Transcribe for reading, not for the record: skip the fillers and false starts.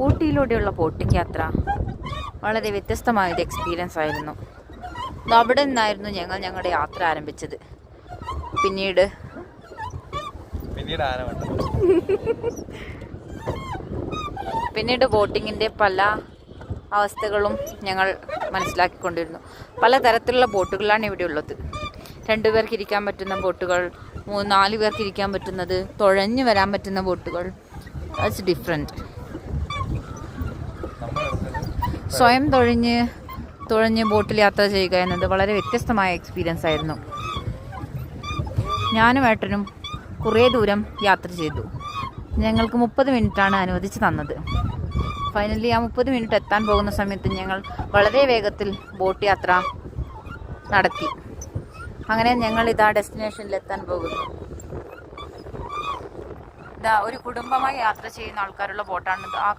ഊട്ടിയിലൂടെയുള്ള boating യാത്ര വളരെ വ്യത്യസ്തമായൊരു experience ആയിരുന്നു. അവിടെ നിന്നായിരുന്നു ഞങ്ങൾ ഞങ്ങളുടെ യാത്ര ആരംഭിച്ചത്. പിന്നീട് ബോട്ടിങ്ങിൻ്റെ പല അവസ്ഥകളും ഞങ്ങൾ മനസ്സിലാക്കിക്കൊണ്ടിരുന്നു. പലതരത്തിലുള്ള ബോട്ടുകളാണ് ഇവിടെ ഉള്ളത്. 2 പേർക്ക് ഇരിക്കാൻ പറ്റുന്ന ബോട്ടുകൾ, 4 പേർക്ക് ഇരിക്കാൻ പറ്റുന്നത്, തുഴഞ്ഞു വരാൻ പറ്റുന്ന ബോട്ടുകൾ. That's different. സ്വയം തുഴഞ്ഞ് ബോട്ടിൽ യാത്ര ചെയ്യുക എന്നത് വളരെ വ്യത്യസ്തമായ എക്സ്പീരിയൻസ് ആയിരുന്നു. ഞാനും ഏട്ടനും കുറേ ദൂരം യാത്ര ചെയ്തു. ഞങ്ങൾക്ക് 30 മിനിറ്റാണ് അനുവദിച്ച് തന്നത്. ഫൈനലി ആ 30 മിനിറ്റ് എത്താൻ പോകുന്ന സമയത്ത് ഞങ്ങൾ വളരെ വേഗത്തിൽ ബോട്ട് യാത്ര നടത്തി. അങ്ങനെ ഞങ്ങൾ ഇതാ ഡെസ്റ്റിനേഷനിൽ എത്താൻ പോകുന്നു. ഇതാ ഒരു കുടുംബമായി യാത്ര ചെയ്യുന്ന ആൾക്കാരുള്ള ബോട്ടാണ് ആ